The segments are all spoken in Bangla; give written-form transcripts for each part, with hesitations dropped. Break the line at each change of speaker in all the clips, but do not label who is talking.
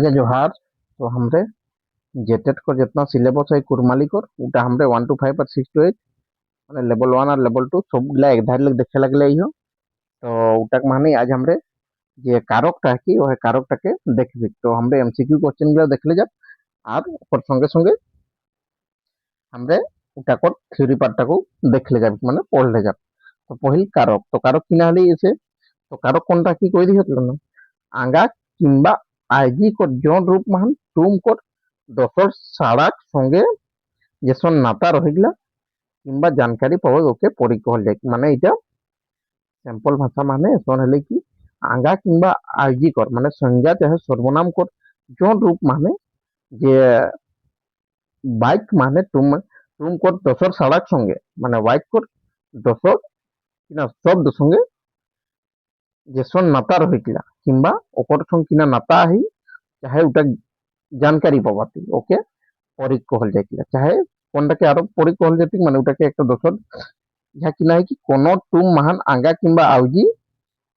आगे जोहार। तो हमरे जेटेट को जितना सिलेबस है कुरमाली को उटा हमरे 1 to 5 और 6 to 8 माने लेवल 1 और लेवल 2 सब गिला एक धार लग देखे लगले हो। तो उटा माने आज हमरे जे कारकटा की ओहे कारकटाके देखबी। तो हमरे एमसीक्यू क्वेश्चन गिला देखले जा और ओकर संगे संगे हमरे उटा को थ्योरी पार्ट को देखले जा माने पढ़ले जा। तो पहिल कारक तो कारक किना हली इसे तो कारक कोनटा की कहि दिहत ना आंगा किंबा आईजी को जोन रूप मान टूम को दसर साड़ाक संगे जेसन नाता रहिला किंबा जानकारी पावे ओके परी कहल जाय माने इटा सैंपल भाषा माने सोन हले कि आंगा किंबा आईजी कर माने संज्ञा चाहे सर्वनाम कर जोन रूप माने जे बाइक माने टूम टूम को दसर साड़ाक संगे माने बाइक को दसर किना शब्द संगे जेसन नाता रहिला किंबा ओकर संग किना नाता आही चाहे उटा जानकारी पावाती ओके परी कहल जाय चाहे कोनटाके आरो परी कहल जाती माने उटाके एक दसर या किना है कि कोनो टूम महान आंगा किंबा आउजी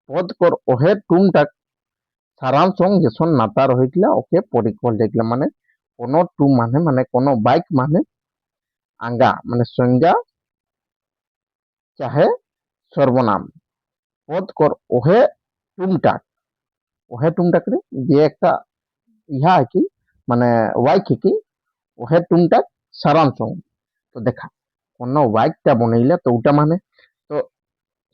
पद कर ओहे टूम टाक सारांश संग जेसन नाता रहिला ओके परी कहल जाय माने कोनो टूम माने कोनो बाइक माने आंगा माने संज्ञा चाहे सर्वनाम पद कर ओहे टूम टाक रे जे एकटा इहा है कि माने वाइक है कि ओहे टूम टाक सारांश संग। तो देखा कोनो वाइकटा बनैले तो उटा माने तो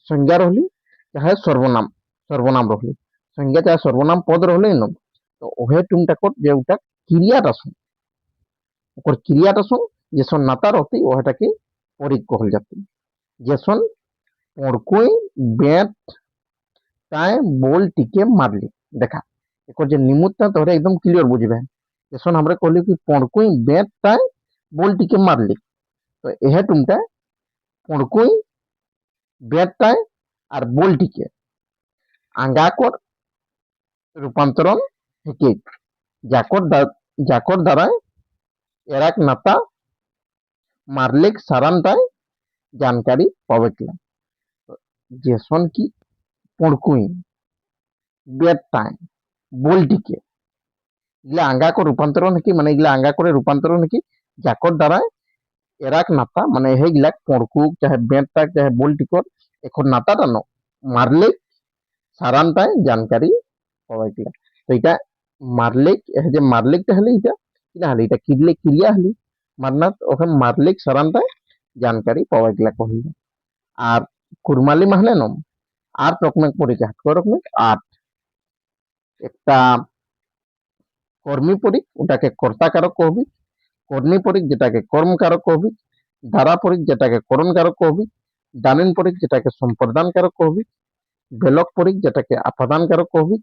संज्ञा रहली चाहे सर्वनाम सर्वनाम रहली संज्ञा चाहे सर्वनाम पद रहले न तो ओहे टूमटा को जे उटा क्रियाटा संग ओकर क्रियाटा संग जेसन नाता रहती ओहेटाके परी कहल जाती जेसन पड़कुई बेट ताए बोल टिके मारली। देखा एकर जे निमुतता तोरे एकदम क्लियर बुझबे जेसन हमरे कहली कि पड़कुई बेट ताए बोल टिके मारली तो एहे टूमटा पड़कुई बेटाय और बोल्टिके आंगा कर रूपांतरण हेके जाकर द्वारा एराक नाता मारलिक सारानटाय जानकारी पावेकला। तो जेसन की पड़कुई बेटाय बोल्टिके इगला आंगा को रूपांतरण हेकी माने इगला आंगा करे रूपांतरण हेकी जाकर द्वारा एराक नाता माने हे गिलाक पड़कुक चाहे बेटाक चाहे बोल्टिकर এখন নাতাটা ন মারলে সারানটায় জানকারি পাওয়া গেল। তো এটা মারলে যে মারলেকটা হলে এটা কিনা হলে এটা কিরলে ক্রিয়া হলে মারনাত ওখানে মারলেক সারানটায় জানকারি পাওয়া গেল কহিল। আর কুরমালি মাহলে নম আট রকমের পরীক্ষা কয় রকমের আট একটা কর্মী পরীক ওটাকে কর্তা কারক কহবি কর্ণী পরীক যেটাকে কর্ম কারক কহবি ধারা পরীক যেটাকে করণ কারক কহবি দানিন পরীক যেটাকে সম্প্রদান কারক কহবি বেলক পরীক যেটাকে আপাদান কারক কহবি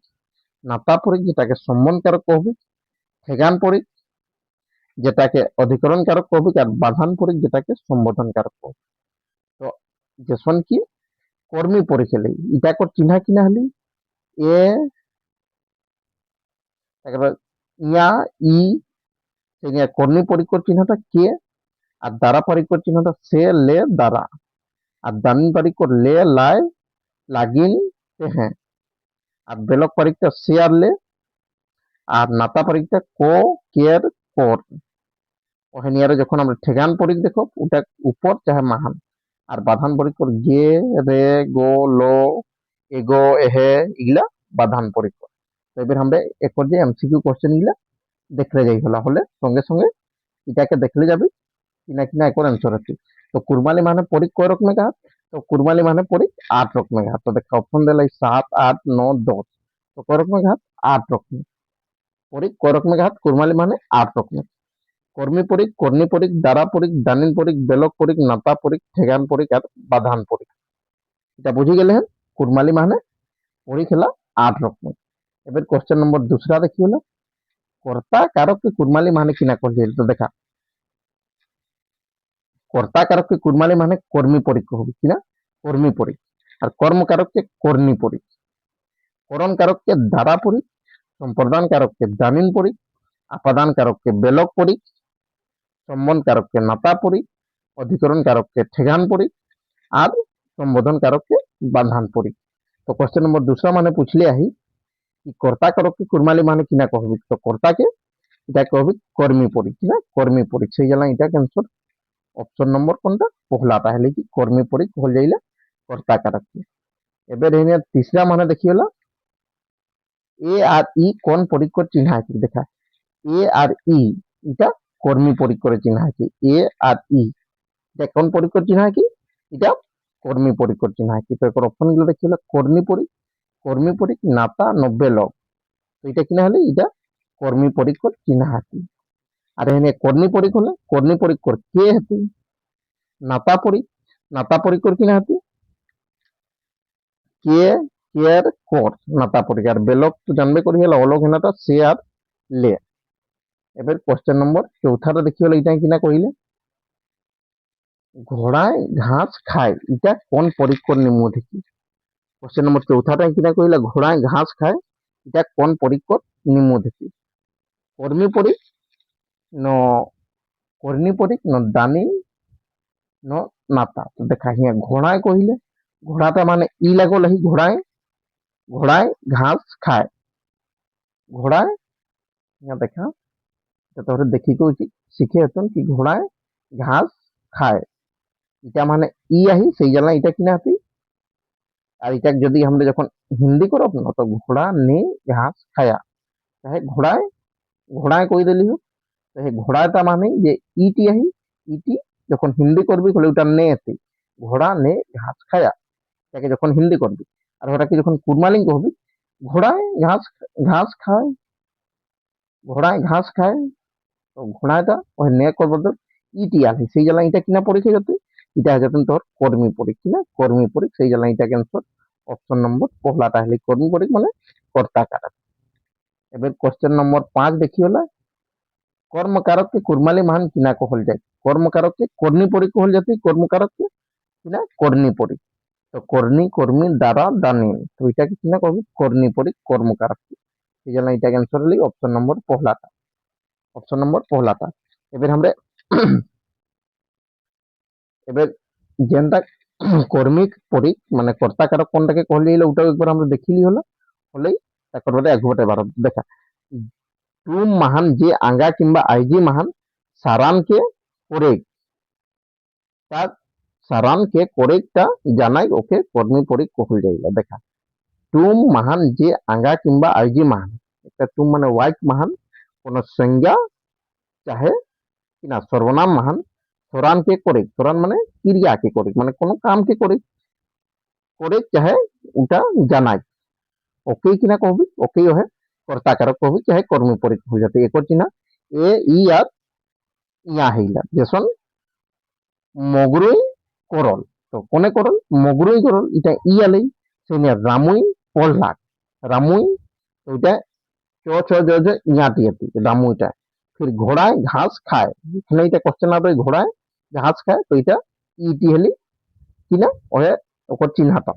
নাতা পরীক যেটাকে সম্বন কারক কহবি ঠেগান পরীক যেটাকে অধিকরণ কারক কহবি আর বাধান পরীক যেটাকে সম্বোধন কারক কহবি। তো যেসন কি কর্মী পরীক হলে ইটা কর চিহ্না কিনা হলি এ ইয়া ই সেই কর্মী পরীক চিহ্নটা কে আর দ্বারা পরীক চিহ্নটা সে লে দ্বারা আর দানিন পারিক ले लाए লাগিন হ্যাঁ আর বেলক পারিকটা শেয়ার লে আর নাতা পারিকটা কো কেয়ার কর ওখানে আর যখন আমরা ঠেগান পরিক দেখো ওটা উপর চাহে মাহান আর বাধান পরিক গে রে গো লো এগো এহে ইগলা বাধান পরিক। তো এবার আমরা একর যে এমসিকিউ কোশ্চেন গুলা দেখলে যাই হলে সঙ্গে সঙ্গে এটাকে দেখলে যাবে কিনা কিনা একর অ্যান্সার আছে। তো কুরমালি মানে পরীক কয় রকমের ঘাত তো কুরমালি মানে পরীক 8 রকমের ঘাত। তো দেখা অপশন দিলাই 7 8 9 10 তো কয় রকমের ঘাত 8 রকমের পরীক কয় রকমের ঘাত কুরমালি মানে 8 রকমের কর্মী পরীক কর্ণী পরীক দ্বারা পরীক দানিন পরীক বেলক পরীক নাতা পরীক ঠেগান পরীক আর বাধান পরীক। এটা বুঝে গেলে হ্যাঁ কুরমালি মানে পরীক হলা 8 রকমের। এবার কোশ্চেন নম্বর दूसरा দেখি হলো কর্তা কারক কি কুরমালি মানে কিনা করলে। তো দেখা কর্তা কারক के कुरमाली माने कर्मी परीक होबे किना कर्मी परीक और कर्म कारक के कर्णी परीक करण कारक के धारा परीक संप्रदान कारक के दानिन परीक आपादान कारक के बेलक परीक सम्बन कारक के नाता परीक अधिकरण कारक के ठेगान परीक और संबोधन कारक के बाधान परीक। तो क्वेश्चन नंबर दूसरा माने पूछले आही কর্তা করকে কুরমালি মানে কিনা কহবি, তো কর্তাকে এটা কহবি কর্মী পরি, কিনা কর্মী পরি, সেই জানা এটা ক্যান্সর অপশন নম্বর কোনটা পহলাটা হলে কি কর্মী পরি কহল যাইলা কর্তা কারককে। এবার এনে তিসরা মানে দেখিলা এ আর ই কোন পরিকর চিহ্ন আছে দেখা, এ আর ই এটা কর্মী পরিকরে চিহ্ন আছে, এ আর ই এটা কোন পরিকর চিহ্ন আছে, এটা কর্মী পরিকর চিহ্ন আছে। তো এর অপশন গুলো দেখিলা কর্মী পরিক নাতা 90 লোক, তো এটা কিনা হলে এটা কর্মী পরিকর চিহ্ন আছে। আর এনে কর্মী পরিক হলে কর্মী পরিকর কে হতে নাতা পরিকর কিনা হতে কে কেয়ার কর নাতা পরিক, আর বেলক তো জানবে করি হলো অলোক হেনাটা সে আর লে। এবার কোশ্চেন নম্বর চৌথাটা দেখি হলো এটা কিনা কইলে ঘোড়ায় ঘাস খায় এটা কোন পরিকর নিম্ন থেকে। কোশ্চেন নম্বর চৌথাটা কিনা কইলে ঘোড়ায় ঘাস খায় এটা কোন পরিকর নিম্ন থেকে, কর্মী পরিক ন কর্ণী পরিক ন দানি ন নাতা। তো দেখা হিয়া ঘোড়ায় কহিলে ঘোড়াটা মানে ই লাগল হি ঘোড়ায়, ঘোড়ায় ঘাস খায়, ঘোড়ায় হিয়া দেখা তোরে দেখি কইছি শিখে হতন কি ঘোড়ায় ঘাস খায়, এটা মানে ই আহি সেই জানা এটা কিনা হাতি। আর এটা যদি আমরা যখন হিন্দি করব না তো ঘোড়া নে ঘাস খায়া, তাহে ঘোড়ায় ঘোড়ায় কই দিলি হো, তাহে ঘোড়াটা মানে যে ইটি আহি, ইটি যখন হিন্দি করবি হলে ওটা নে এতে ঘোড়া নে ঘাস খায়া, তাকে যখন হিন্দি করবি। আর ওটাকে যখন কুরমালিং করবি ঘোড়ায় ঘাস ঘাস খায়, ঘোড়ায় ঘাস খায়, তো ঘোড়াটা ওই নে করবো তো ইটি আহি সেই জানা এটা কিনা পরীক্ষা যাতে এটা যেতেন তোর কর্মী পরীক, কিনা কর্মী পরীক সেই জানা এটা ক্যান্সার অপশন নম্বর পহলাটা হলে কর্মী পরীক মানে কর্তা কারক। এবার কোশ্চেন নম্বর 5 দেখি হলা কর্মকারক के कुर्माली महान किना कहल जाए, কর্মকারক के কর্ণী পরি कहल जाती, কর্মকারক के কিনা কর্ণী পরি। তো কর্ণী কর্মী দ্বারা দানি, তো এটাকে কিনা কবি কর্ণী পরি কর্মকারক, এই জন্য এটা ক্যান্সার হলে অপশন নম্বর পহলাটা, অপশন নম্বর পহলাটা। এবার আমরা এবার যেনটা কর্মিক পরি মানে কর্তা কারক কোনটাকে कहले হলো ওটাও একবার আমরা দেখিলি হলো হলেই তারপর বলে একবারে ভারত দেখা টুম महान যে আঙ্গা কিংবা আইজি महान সারানকে করে তার সারানকে করেকটা জানাই ওকে কর্মী পরি কহল যাইলা। দেখা টুম महान যে আঙ্গা কিংবা আইজি महान, একটা টুম মানে ওয়াইক महान কোন সংজ্ঞা চাহে কিনা সর্বনাম महान সরান কে করে, সরান মানে ক্রিয়া কে করে মানে কোন কাম কে করে করে চাহে ওটা জানাই ওকে কিনা কহবি ওকে है কর্তা কারক কহবি চাহে কর্মী পরি কহল যাতে একর চিহ্ন এ ই আর ইয়া হইলা যেসন মগরুই করল, তো কোনে করল মগরুই করল এটা ই আলেই সেই নিয়ে রামুই পড়লাক রামুই, তো এটা চ ছ জ জ ইয়াতি আতি রামুইটা। फिर ঘোড়ায় ঘাস খায়, এখানে এটা কোশ্চেন হবে ঘোড়ায় ঘাস খায়, তো এটা ইটি হলি কিনা ওহে ওকর চিহ্নটা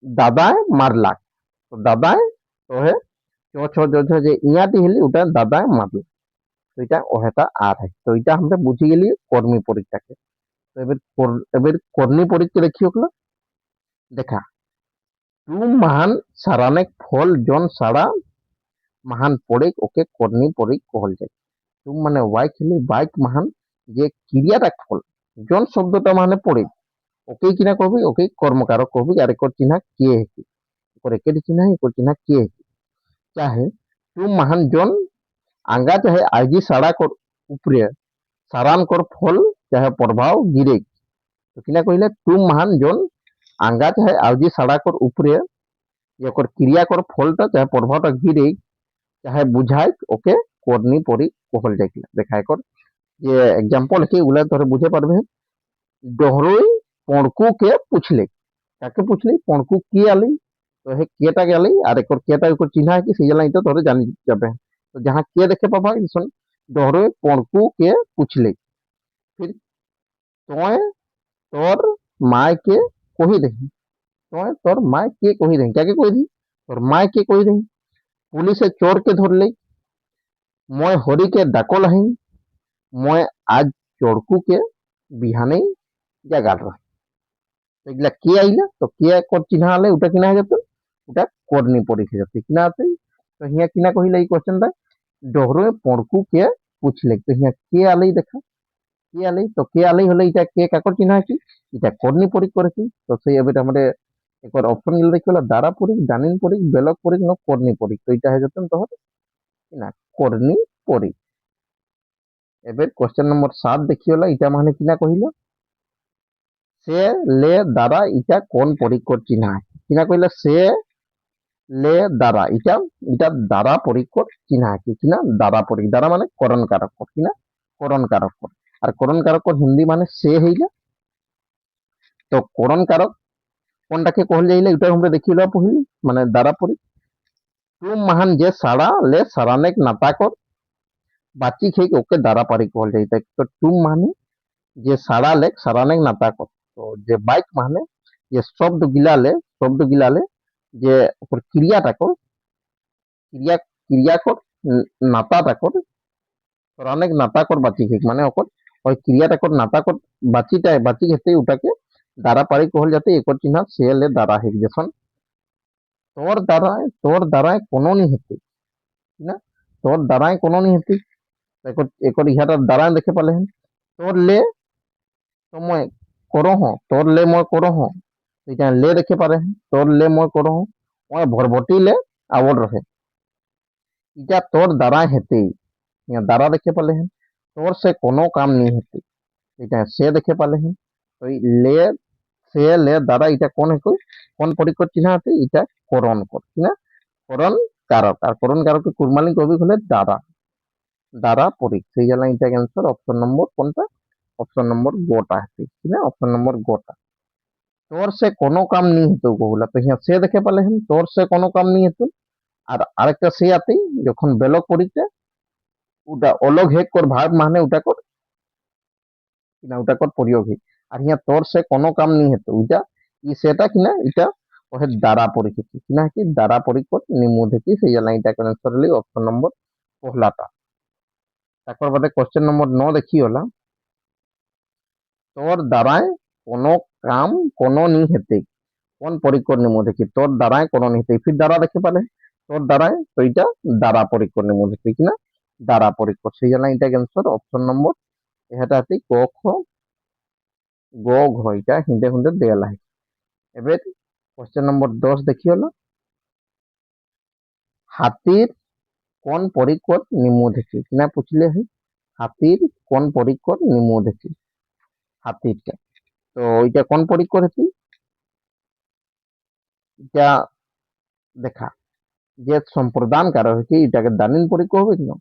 দাদায় মারলাক, তো দাদায় তো হে চ ছ জ ঝ যে ইয়াতি হলি ওটা দাদায় মারলাক, তো এটা ওহেটা আর है, তো এটা আমরা বুঝি গেলি কর্মী পরীক্ষাকে। তো এবার কর্মী পরীক্ষা দেখি ওগুলো দেখা টুম महान সারানেক ফল জন সারা महान পড়ে ওকে কর্মী পরি কহল যায়। টুম মানে ওয়াইক হলি বাইক महान যে ক্রিয়াটা ফল জন শব্দটা মানে পড়ে ওকে কিনা কবি ওকে কর্মকারক কবি, আর একর চিহ্ন কে হেকি একর একের চিহ্ন একর চিহ্ন কে হেকি চাহে টুম महान জন আঙ্গা চাহে আইজি সাড়া কর উপরে সারান কর ফল চাহে প্রভাব গিরে, তো কিনা কইলে টুম महान জন আঙ্গা চাহে আইজি সাড়া কর উপরে একর ক্রিয়া কর ফলটা চাহে প্রভাবটা গিরে চাহে বুঝাই ওকে কর্ণী পরি কহল যায়। দেখা একর যে एग्जांपल কি ওগুলা ধরে বুঝে পারবে। ডহরই পড়কু কে পুছলে, কাকে পুছলি পড়কু কি আলি, তো হে কেটা গেলি আর একর কেটা একর চিহ্ন কি সেই জানা এটা ধরে জানি যাবে। তো যাহা কে দেখে পাবা শুন ডহরই পড়কু কে পুছলে, फिर তোয় তোর মায়কে কহি দেহি, তোয় তোর মায়কে কহি দেহি, কাকে কহি দেহি তোর মায়কে কহি দেহি। পুলিশে চোরকে ধরলে মই হরিকে ডাকল হাই, মই আজ চোরকুকে বিহানেই জাগাল রহি, তো এগুলা কে আইলা তো কে কর চিহ্ন আলে ওটা কিনা হয়ে যেত उटा कोरनी पड़ी जाती किना आते तो हिया किना कहिला ई क्वेश्चन दा डोहरो पड़कू के पूछले तो हिया के आले देखा के आले तो के आले हले इटा के काकर चिन्ह की इटा कोरनी पड़ी करती तो से एबे हमरे एक बार ऑप्शन गिल देखला दारा पड़ी दानिन पड़ी बेलक पड़ी न कोरनी पड़ी तो इटा है जतन तो किना कोरनी पड़ी एबे क्वेश्चन नंबर 7 देखियोला इटा माने किना कहिला से ले दारा इटा कोन पड़ी कर चिन्ह किना कहिला से ले दारा इटा इटा दारा पड़ी कर चिन्ह किना दारा पड़ी दारा माने करण कारक किना करण कारक আর করণ কারক হিন্দি মানে সে হইলা তো করণ কারক কোনটাকে কহল যাইলে এটা আমরা দেখিলা পহিলি মানে দ্বারা পরি তুম মহান যে সাড়া লে সারানেক নাতাকর বাচি খেক ওকে দ্বারা পারি কহল যাইতে তো তুম মানে যে সাড়া লেক সারানেক নাতাকর তো যে বাইক মানে যে শব্দ গিলালে যে ওর ক্রিয়াটা কর ক্রিয়া কর নাতাটা কর সারানেক নাতাকর বাচি খেক মানে ওকর ওই ক্রিয়াটা কর নাতাকর বাচি খেতে ওটাকে দ্বারা পারি কহল যাতে একর চিহ্ন সে লে দ্বারা হেক যেখন তোর দ্বারায় কোনো নি হেতে না তোর দ্বারায় কোনো নি হেতে একর ইহাটা দ্বারায় দেখে পালে হেন তোর লে সময় করো হ তোর লে মই করো হ এটা লে দেখে পারে হেন তোর লে মই করো হ ওই ভরভটি লে আবর রহে এটা তোর দ্বারায় হেতে ইয়া দ্বারা দেখে পালে হেন তোর সে কোনো কাম নি হেতে এটা সে দেখে পালে হেন তো লে সে লে দ্বারা এটা কোন হেকো কোন পরিকর চিহ্ন আছে এটা করণ কর কিনা করণ কারক আর করণ কারক কুরমালিক কবি হলে দ্বারা দ্বারা পরিক সেই জন্য এটা आंसर অপশন নম্বর কোনটা অপশন নম্বর গোটা আছে কিনা অপশন নম্বর গোটা তোর সে কোনো কাম নি হতো কহুলা তো হিয়া সে দেখে পালে হেন তোর সে কোনো কাম নি হতো আর আরেকটা সে আতে যখন বেলক পরিতে ওটা অলগ হেক কর ভার্ব মানে ওটা কর কিনা ওটা কর প্রয়োগ হে আর হিয়া তোর সে কোনো কাম নি হতো ওটা ই সেটা কিনা এটা ওহে দ্বারা পরিচিতি কিনা কি দ্বারা পরিকর নিমু দেখি সেই জন্য এটা आंसर হলি অপশন নম্বর পহলাটা তারপর বাদে কোশ্চেন নম্বর 9 দেখি হলা তোর দ্বারায় কোনো কাম কোনো নি হেতে কোন পরিকর নিমু দেখি তোর দ্বারায় কোনো নি হেতে ফির দ্বারা দেখে পালে তোর দ্বারায় তো এটা দ্বারা পরিকর নিমু দেখি কিনা দ্বারা পরিকর সেই জন্য এটা आंसर অপশন নম্বর এটা আছে ক খ গ ঘ এটা হিন্দে হিন্দে দেলা है এবার কোশ্চেন নম্বর 10 দেখি হলো হাতির কোন পরিকর নিমু দেখি কিনা পুছলে है হাতির কোন পরিকর নিমু দেখি হাতিরটা তো এটা কোন পরিকর হেতি এটা দেখা যে সম্প্রদান কারক হেতি এটাকে দানিন পরিকর হবে না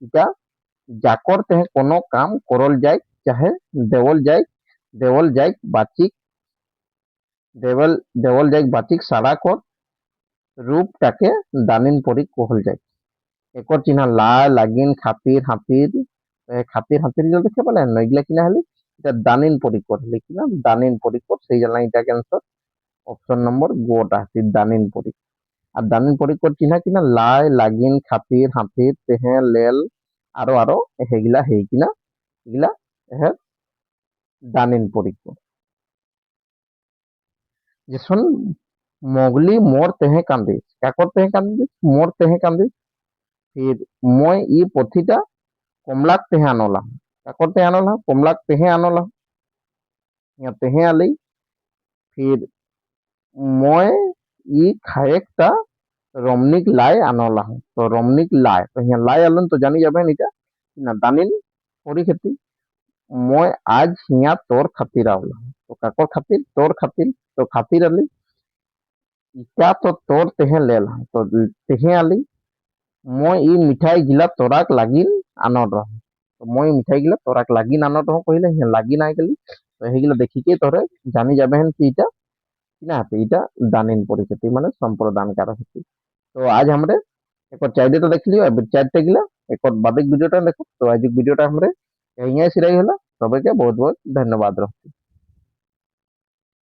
এটা যাকর তেহে কোনো কাম করল যায় চাহে দেওল যায় বাচিক দেওল যায় বাচিক সারা কর রূপটাকে দানিন পরিক কহল যায় একর চিহ্ন লা লাগিন খাতির হাতির খাতির হাতির গুলো দেখে পেলেন না এগুলা কিনা হলে এটা দানিন পরিকর হলে কিনা দানিন পরিকর সেই জন্য এটা आंसर অপশন নম্বর গোটা আছে দানিন পরিকর আর দানিন পরিকর চিহ্ন কিনা লাই লাগিন খাতির হাতির তেহে লেল আরো হেগিলা হেই কিনা এগুলা হে দানিন পরিকর যেসন মগলি মোর তেহে কান্দিস কাকর তেহে কান্দিস মোর তেহে কান্দিস फिर মই ই পথিটা কমলাক তেহে আনলা কাকর তেহে আনলা কমলাক তেহে আনলা ইয়া তেহে আলি फिर মই ই খায়েকটা রমনিক লাই আনলা তো রমনিক লাই তো হিয়া লাই আনলেন তো জানি যাবেন এটা না দানিন পরিক্ষেত্রে মই আজ হিয়া তোর খাতির আওলা তো কাকর খাতির তোর খাতির তো খাতির আলি ইটা তো তোর তেহে লেলা তো তেহে আলি মই ই মিঠাই গিলা তোরাক লাগিন আনর রহ তো মই মিঠাই গিলা তোরাক লাগিন আনর রহ কহিলে হিয়া লাগিন আই গেলি তো হেগিলা দেখিকে তোরে জানি যাবেন কি এটা কিনা হাতে এটা দানিন পরিচিতি মানে সম্প্রদান কারক হতি তো আজ हमरे एक चार्ट देख लियो अब चार्ट गिला एक बादिक वीडियोटा देखो तो आज वीडियोटा हमरे यहीं सिराई होला सबके बहुत बहुत धन्यवाद रहती